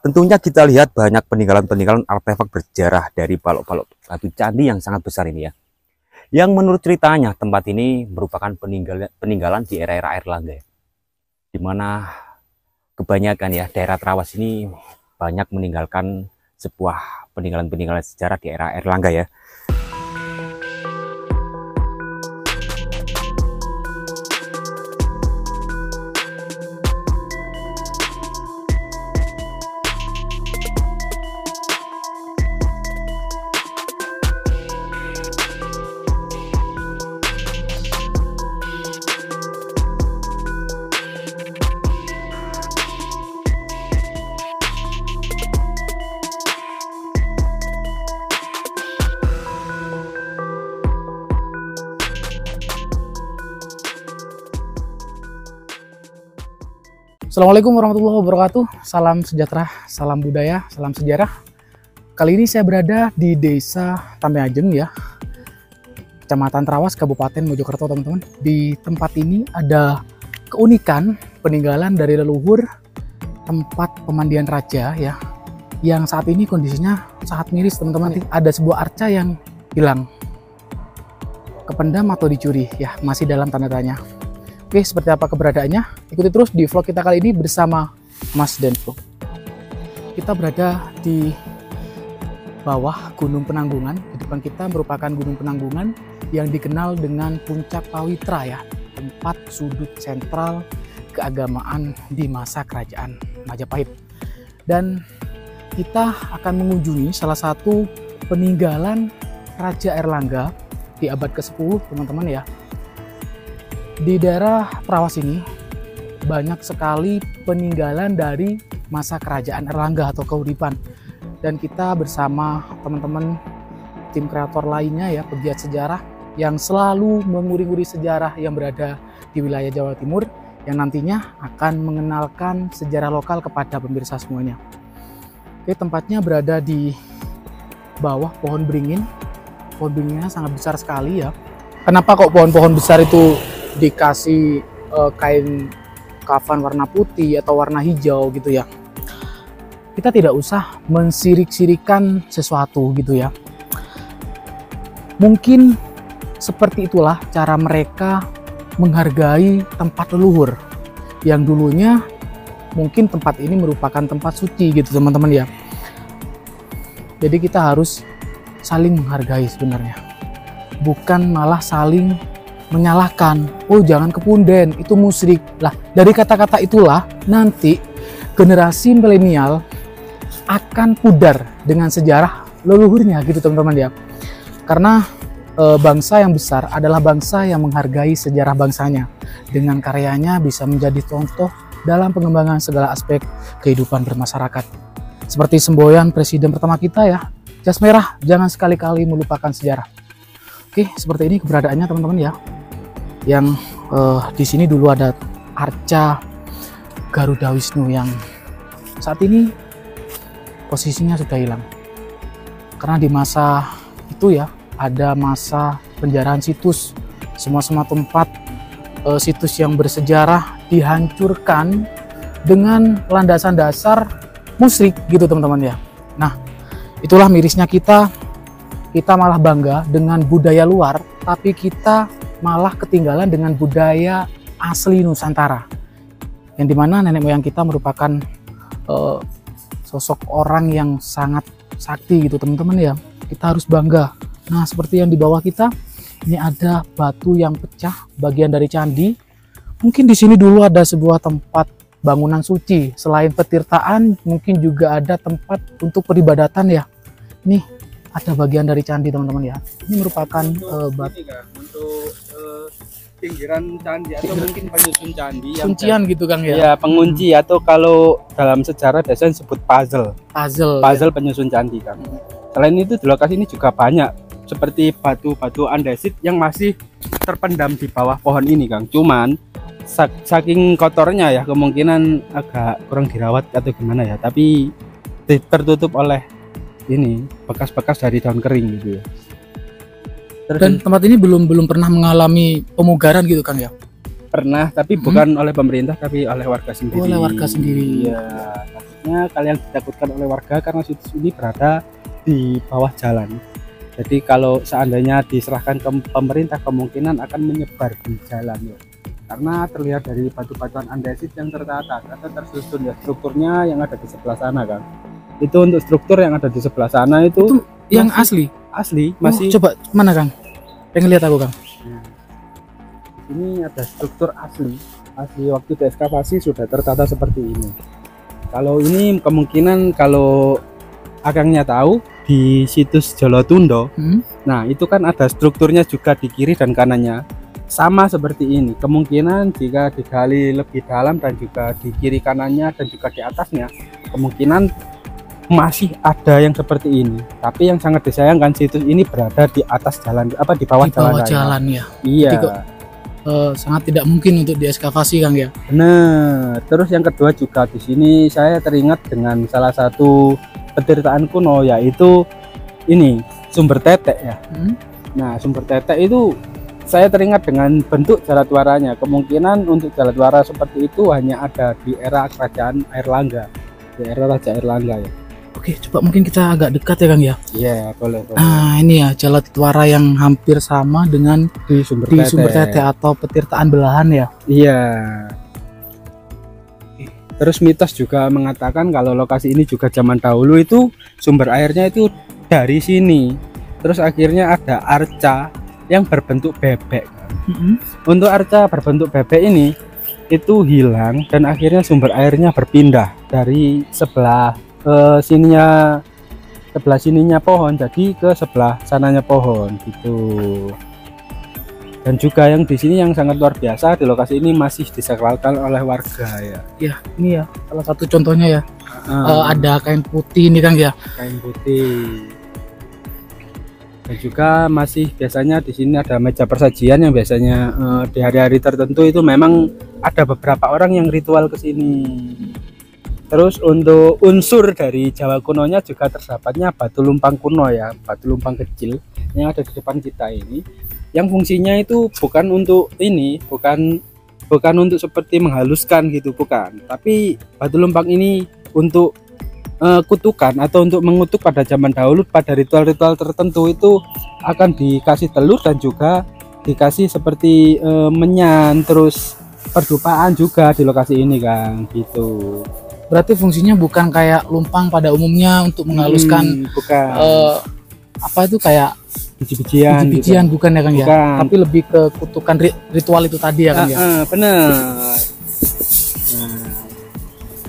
Tentunya kita lihat banyak peninggalan-peninggalan artefak bersejarah dari balok-balok batu candi yang sangat besar ini ya. Yang menurut ceritanya tempat ini merupakan peninggalan di era-era Airlangga ya. Dimana kebanyakan ya daerah Trawas ini banyak meninggalkan sebuah peninggalan-peninggalan sejarah di era Airlangga ya. Assalamualaikum warahmatullahi wabarakatuh. Salam sejahtera, salam budaya, salam sejarah. Kali ini saya berada di Desa Tameajeng ya, Kecamatan Trawas, Kabupaten Mojokerto, teman-teman. Di tempat ini ada keunikan peninggalan dari leluhur tempat pemandian raja ya, yang saat ini kondisinya sangat miris, teman-teman. Ada sebuah arca yang hilang, kependam atau dicuri ya, masih dalam tanda tanya. Oke, seperti apa keberadaannya? Ikuti terus di vlog kita kali ini bersama Mas Denvlog. Kita berada di bawah Gunung Penanggungan. Di depan kita merupakan Gunung Penanggungan yang dikenal dengan Puncak Pawitra ya, tempat sudut sentral keagamaan di masa kerajaan Majapahit. Dan kita akan mengunjungi salah satu peninggalan Raja Airlangga di abad ke-10, teman-teman ya. Di daerah Trawas ini banyak sekali peninggalan dari masa kerajaan Airlangga atau keuripan, dan kita bersama teman-teman tim kreator lainnya ya, pegiat sejarah yang selalu menguri-nguri sejarah yang berada di wilayah Jawa Timur, yang nantinya akan mengenalkan sejarah lokal kepada pemirsa semuanya. Oke, tempatnya berada di bawah pohon beringin. Pohon beringinnya sangat besar sekali ya. Kenapa kok pohon-pohon besar itu dikasih kain kafan warna putih atau warna hijau gitu ya? Kita tidak usah mensirik-sirikan sesuatu gitu ya. Mungkin seperti itulah cara mereka menghargai tempat leluhur yang dulunya mungkin tempat ini merupakan tempat suci gitu, teman-teman ya. Jadi kita harus saling menghargai sebenarnya, bukan malah saling menyalahkan. Oh, jangan kepunden, itu musyrik. Lah, dari kata-kata itulah nanti generasi milenial akan pudar dengan sejarah leluhurnya gitu, teman-teman ya. Karena bangsa yang besar adalah bangsa yang menghargai sejarah bangsanya. Dengan karyanya bisa menjadi contoh dalam pengembangan segala aspek kehidupan bermasyarakat. Seperti semboyan presiden pertama kita ya, jas merah, jangan sekali-kali melupakan sejarah. Oke, seperti ini keberadaannya, teman-teman ya. Yang di sini dulu ada arca Garuda Wisnu yang saat ini posisinya sudah hilang. Karena di masa itu ya, ada masa penjarahan situs. Semua tempat situs yang bersejarah dihancurkan dengan landasan dasar musyrik gitu, teman-teman ya. Nah, itulah mirisnya kita malah bangga dengan budaya luar, tapi kita malah ketinggalan dengan budaya asli Nusantara, yang dimana nenek moyang kita merupakan sosok orang yang sangat sakti gitu, teman-teman ya. Kita harus bangga. Nah, seperti yang di bawah kita ini ada batu yang pecah, bagian dari candi. Mungkin di sini dulu ada sebuah tempat bangunan suci. Selain petirtaan, mungkin juga ada tempat untuk peribadatan ya. Nih, ada bagian dari candi, teman-teman ya. Ini merupakan batu untuk pinggiran candi atau mungkin penyusun candi yang kuncian gitu, Kang ya. Ya, pengunci atau kalau dalam sejarah biasanya disebut puzzle Ya. penyusun candi, Kang. Selain itu di lokasi ini juga banyak seperti batu-batu andesit yang masih terpendam di bawah pohon ini, Kang. Cuman saking kotornya ya, kemungkinan agak kurang dirawat atau gimana ya, tapi tertutup oleh ini bekas-bekas dari daun kering gitu ya. Dan tempat ini belum pernah mengalami pemugaran gitu, Kang ya? Pernah, tapi bukan oleh pemerintah, tapi oleh warga sendiri. Oleh warga sendiri. Ya, takutnya kalian ditakutkan oleh warga karena situs ini berada di bawah jalan. Jadi kalau seandainya diserahkan ke pemerintah kemungkinan akan menyebar di jalan ya. Karena terlihat dari batu-batuan andesit yang tertata atau tersusun ya, strukturnya yang ada di sebelah sana kan. Itu untuk struktur yang ada di sebelah sana itu yang asli masih coba mana Kang, pengen lihat aku Kang. Ini ada struktur asli waktu diekskavasi sudah tertata seperti ini. Kalau ini kemungkinan kalau akangnya tahu di situs Jolotundo, nah itu kan ada strukturnya juga di kiri dan kanannya sama seperti ini. Kemungkinan jika digali lebih dalam dan juga di kiri kanannya dan juga di atasnya, kemungkinan masih ada yang seperti ini. Tapi yang sangat disayangkan situs ini berada di atas jalan, di bawah jalan ya. Iya. Sangat tidak mungkin untuk diekskavasi Kang ya. Nah, terus yang kedua juga di sini saya teringat dengan salah satu petirtaan kuno, yaitu ini sumber tetek ya. Nah, sumber tetek itu saya teringat dengan bentuk jaladwaranya. Kemungkinan untuk jaladwara seperti itu hanya ada di era kerajaan Airlangga, di era Raja Airlangga ya. Oke, coba mungkin kita agak dekat ya Kang ya. Iya, boleh. Nah, ini ya jaladwara yang hampir sama dengan di sumber tetek atau petirtaan belahan ya. Iya. Terus mitos juga mengatakan kalau lokasi ini juga zaman dahulu itu sumber airnya itu dari sini. Terus akhirnya ada arca yang berbentuk bebek. Untuk arca berbentuk bebek ini itu hilang dan akhirnya sumber airnya berpindah dari sebelah sininya pohon jadi ke sebelah sananya pohon gitu. Dan juga yang di sini yang sangat luar biasa, di lokasi ini masih disakralkan oleh warga ya. Ya, ini ya salah satu contohnya ya. Ada kain putih ini Kang ya. Kain putih. Dan juga masih biasanya di sini ada meja persajian yang biasanya di hari-hari tertentu itu memang ada beberapa orang yang ritual ke sini. Terus untuk unsur dari Jawa kunonya juga terdapatnya batu lumpang kuno ya, batu lumpang kecil yang ada di depan kita ini, yang fungsinya itu bukan untuk ini, bukan untuk seperti menghaluskan gitu, bukan. Tapi batu lumpang ini untuk kutukan atau untuk mengutuk pada zaman dahulu, pada ritual-ritual tertentu itu akan dikasih telur dan juga dikasih seperti menyan, terus perdupaan juga di lokasi ini kan gitu. Berarti fungsinya bukan kayak lumpang pada umumnya untuk menghaluskan bukan. Apa itu kayak biji-bijian gitu. Bukan ya Kang ya, tapi lebih ke kutukan ritual itu tadi ya Kang ya. Bener. Nah,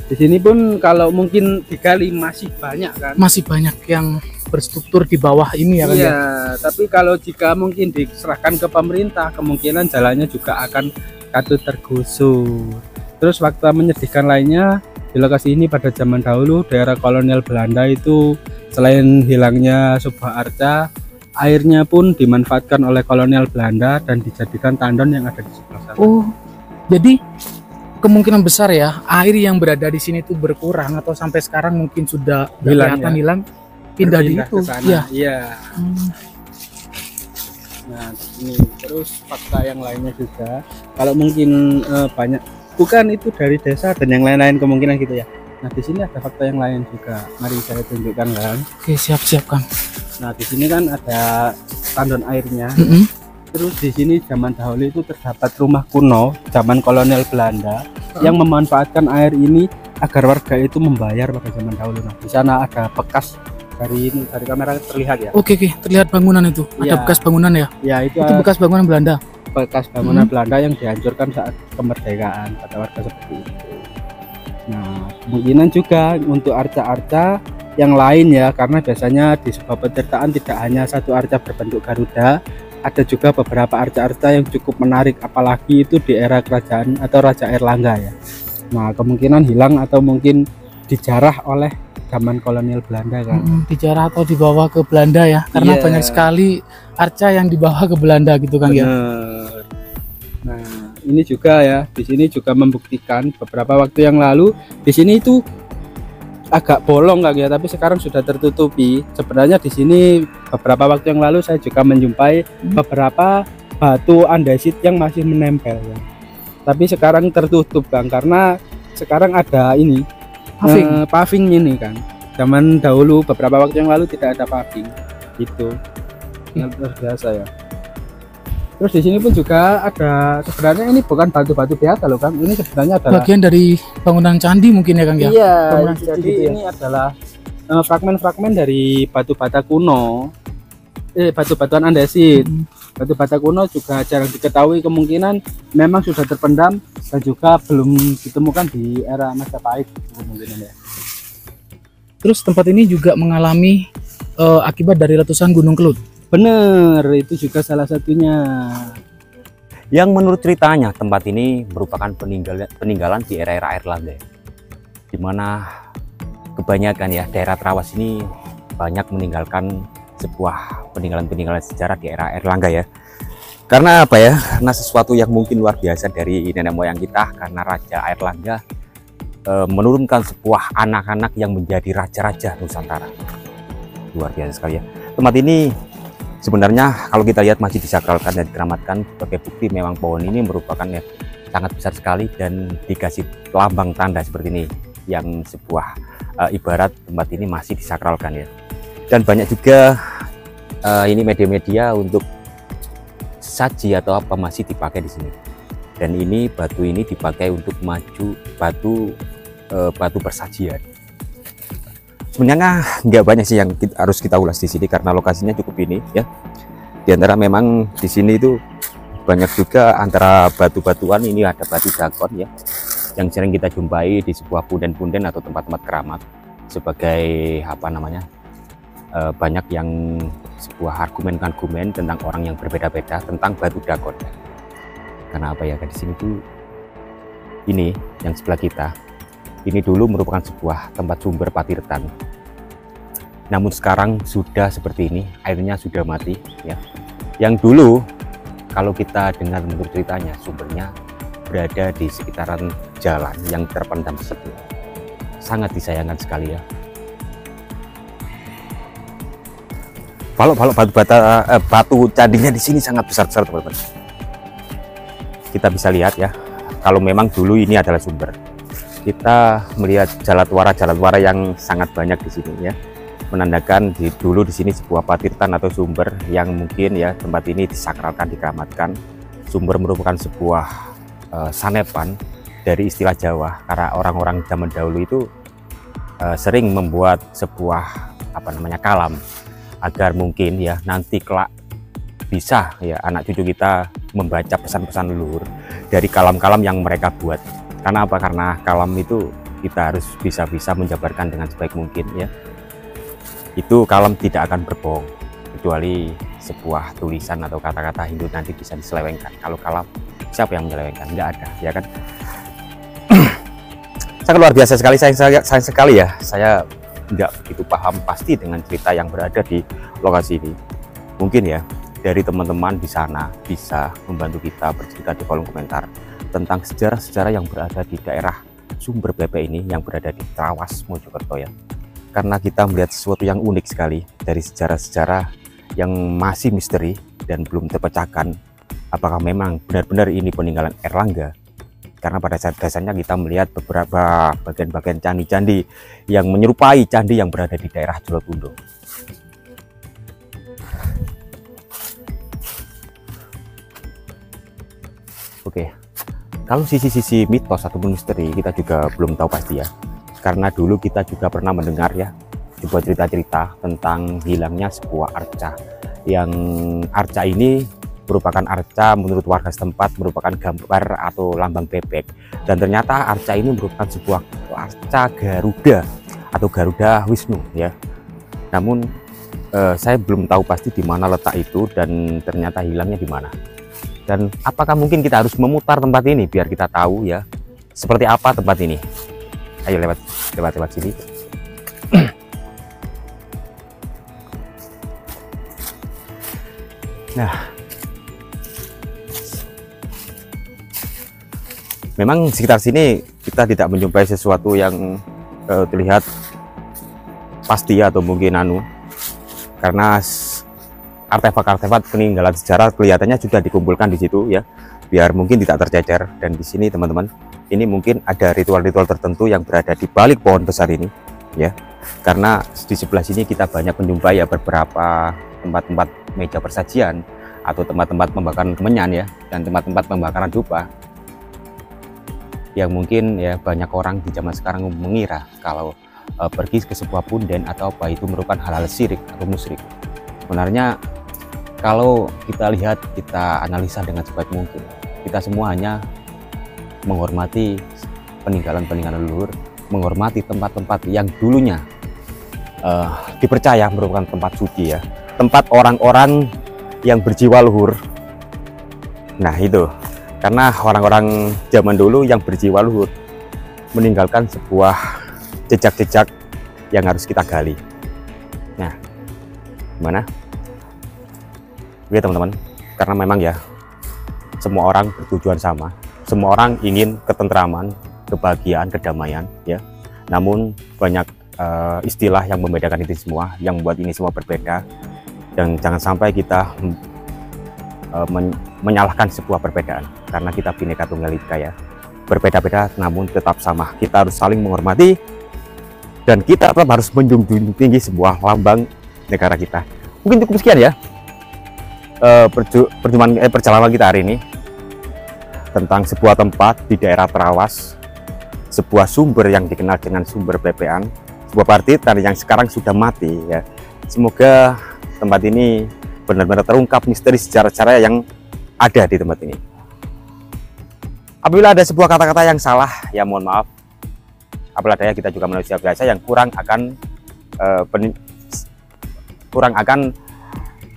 di sini pun kalau mungkin digali masih banyak kan. Masih banyak yang berstruktur di bawah ini ya Kang ya. Tapi kalau jika mungkin diserahkan ke pemerintah, kemungkinan jalannya juga akan katut tergusur. Terus fakta menyedihkan lainnya, di lokasi ini pada zaman dahulu daerah kolonial Belanda itu selain hilangnya sebuah arca, airnya pun dimanfaatkan oleh kolonial Belanda dan dijadikan tandon yang ada di sebelah sana. Oh, jadi kemungkinan besar ya air yang berada di sini itu berkurang atau sampai sekarang mungkin sudah kelihatan hilang, pindah di itu. Iya. Nah, ini terus fakta yang lainnya juga, kalau mungkin banyak bukan itu dari desa dan yang lain-lain kemungkinan gitu ya. Nah, di sini ada fakta yang lain juga. Mari saya tunjukkan kan. Oke, siap-siap Kang. Nah, di sini kan ada tandon airnya. Terus di sini zaman dahulu itu terdapat rumah kuno zaman kolonial Belanda yang memanfaatkan air ini agar warga itu membayar pada zaman dahulu. Nah, di sana ada bekas dari kamera terlihat ya. Oke, terlihat bangunan itu. Ada bekas bangunan ya? Ya, itu bekas bangunan Belanda. Bekas bangunan Belanda yang dihancurkan saat kemerdekaan, kata warga seperti itu. Nah, kemungkinan juga untuk arca-arca yang lain ya, karena biasanya di sebuah petirtaan tidak hanya satu arca berbentuk Garuda, ada juga beberapa arca-arca yang cukup menarik, apalagi itu di era kerajaan atau Raja Airlangga ya. Nah, kemungkinan hilang atau mungkin dijarah oleh zaman kolonial Belanda kan. Dijarah atau dibawa ke Belanda ya, karena banyak sekali arca yang dibawa ke Belanda gitu Kang ya. Nah, ini juga ya, di sini juga membuktikan beberapa waktu yang lalu di sini itu agak bolong Kang ya, tapi sekarang sudah tertutupi. Sebenarnya di sini beberapa waktu yang lalu saya juga menjumpai beberapa batu andesit yang masih menempel ya. Tapi sekarang tertutup Kang, karena sekarang ada ini, paving ini kan. Zaman dahulu beberapa waktu yang lalu tidak ada paving. Itu luar biasa ya. Terus di sini pun juga ada, sebenarnya ini bukan batu-batu biasa loh Kang. Ini sebenarnya adalah bagian dari bangunan candi mungkin ya Kang ya. Iya, Bangunan jadi suci gitu ya. ini adalah fragmen-fragmen dari batu bata kuno, batu-batuan andesit. Batu bata kuno juga jarang diketahui, kemungkinan memang sudah terpendam dan juga belum ditemukan di era Majapahit kemungkinan ya. Terus tempat ini juga mengalami akibat dari letusan Gunung Kelut. Bener, itu juga salah satunya. Yang menurut ceritanya tempat ini merupakan peninggalan di era-era Airlangga, di mana kebanyakan ya daerah Trawas ini banyak meninggalkan sebuah peninggalan-peninggalan sejarah di era Airlangga ya. Karena apa ya? Karena sesuatu yang mungkin luar biasa dari nenek moyang kita, karena Raja Airlangga menurunkan sebuah anak-anak yang menjadi raja-raja Nusantara. Luar biasa sekali ya. Tempat ini sebenarnya kalau kita lihat masih disakralkan dan dikeramatkan sebagai bukti memang pohon ini merupakan ya sangat besar sekali dan dikasih lambang tanda seperti ini yang sebuah ibarat tempat ini masih disakralkan ya. Dan banyak juga ini media-media untuk saji atau apa masih dipakai di sini. Dan ini batu ini dipakai untuk maju batu persajian. Sebenarnya nggak banyak sih yang harus kita ulas di sini karena lokasinya cukup ini ya. Di antara memang di sini itu banyak juga antara batu-batuan ini ada batu dakon ya, yang sering kita jumpai di sebuah punden-punden atau tempat-tempat keramat sebagai apa namanya banyak yang sebuah argumen-argumen tentang orang yang berbeda-beda tentang batu dakon. Karena apa ya, di sini tuh ini yang sebelah kita. Ini dulu merupakan sebuah tempat sumber Patirtan. Namun sekarang sudah seperti ini, airnya sudah mati ya. Yang dulu kalau kita dengar menurut ceritanya sumbernya berada di sekitaran jalan yang terpendam di situ. Sangat disayangkan sekali ya. Balok-balok batu candinya di sini sangat besar-besar teman-teman. Kita bisa lihat ya, kalau memang dulu ini adalah sumber. Kita melihat jalatwara yang sangat banyak di sini ya, menandakan dulu di sini sebuah patirtan atau sumber yang mungkin ya tempat ini disakralkan, dikeramatkan. Sumber merupakan sebuah sanepan dari istilah Jawa, karena orang-orang zaman dahulu itu sering membuat sebuah apa namanya kalam agar mungkin ya nanti kelak bisa ya anak cucu kita membaca pesan-pesan leluhur dari kalam-kalam yang mereka buat. Karena apa? Karena kalam itu kita harus bisa menjabarkan dengan sebaik mungkin ya. Itu kalam tidak akan berbohong kecuali sebuah tulisan atau kata-kata Hindu nanti bisa diselewengkan. Kalau kalam siapa yang menyelewengkan? Nggak ada ya kan. Sangat luar biasa sekali, sayang sekali ya saya nggak begitu paham pasti dengan cerita yang berada di lokasi ini. Mungkin ya dari teman-teman di sana bisa membantu kita bercerita di kolom komentar tentang sejarah-sejarah yang berada di daerah sumber BP ini yang berada di Trawas, Mojokerto ya. Karena kita melihat sesuatu yang unik sekali dari sejarah-sejarah yang masih misteri dan belum terpecahkan. Apakah memang benar-benar ini peninggalan Airlangga? Karena pada saat dasarnya kita melihat beberapa bagian-bagian candi-candi yang menyerupai candi yang berada di daerah Jolotundo. Oke. Kalau sisi-sisi mitos ataupun misteri kita juga belum tahu pasti ya. Karena dulu kita juga pernah mendengar ya sebuah cerita-cerita tentang hilangnya sebuah arca. Yang arca ini merupakan arca menurut warga setempat merupakan gambar atau lambang bebek. Dan ternyata arca ini merupakan sebuah arca Garuda atau Garuda Wisnu ya. Namun saya belum tahu pasti di mana letak itu dan ternyata hilangnya di mana. Dan apakah mungkin kita harus memutar tempat ini biar kita tahu ya seperti apa tempat ini. Ayo lewat sini. Nah, memang sekitar sini kita tidak menjumpai sesuatu yang terlihat pasti atau mungkin karena artefak-artefak peninggalan sejarah kelihatannya sudah dikumpulkan di situ ya, biar mungkin tidak tercecer. Dan di sini teman-teman ini mungkin ada ritual-ritual tertentu yang berada di balik pohon besar ini ya, karena di sebelah sini kita banyak menjumpai ya beberapa tempat-tempat meja persajian atau tempat-tempat pembakaran kemenyan ya, dan tempat-tempat pembakaran dupa yang mungkin ya banyak orang di zaman sekarang mengira kalau pergi ke sebuah punden atau apa itu merupakan hal-hal syirik atau musyrik. Sebenarnya kalau kita lihat, kita analisa dengan sebaik mungkin, kita semua hanya menghormati peninggalan-peninggalan leluhur, menghormati tempat-tempat yang dulunya dipercaya merupakan tempat suci ya, tempat orang-orang yang berjiwa luhur. Nah itu, karena orang-orang zaman dulu yang berjiwa luhur meninggalkan sebuah jejak-jejak yang harus kita gali. Nah, gimana? Oke teman-teman, karena memang ya semua orang bertujuan sama. Semua orang ingin ketentraman, kebahagiaan, kedamaian ya. Namun banyak istilah yang membedakan itu semua, yang membuat ini semua berbeda. Dan jangan sampai kita menyalahkan sebuah perbedaan, karena kita Bhinneka Tunggal Ika ya. Berbeda-beda namun tetap sama. Kita harus saling menghormati dan kita tetap harus menjunjung tinggi sebuah lambang negara kita. Mungkin cukup sekian ya perjalanan kita hari ini tentang sebuah tempat di daerah Trawas, sebuah sumber yang dikenal dengan sumber bebean, sebuah partitan yang sekarang sudah mati ya. Semoga tempat ini benar-benar terungkap misteri sejarah-sejarah yang ada di tempat ini. Apabila ada sebuah kata-kata yang salah, ya mohon maaf. Apabila daya kita juga manusia biasa yang kurang akan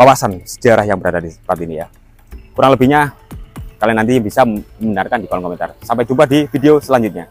wawasan sejarah yang berada di tempat ini ya. Kurang lebihnya kalian nanti bisa mendengarkan di kolom komentar. Sampai jumpa di video selanjutnya.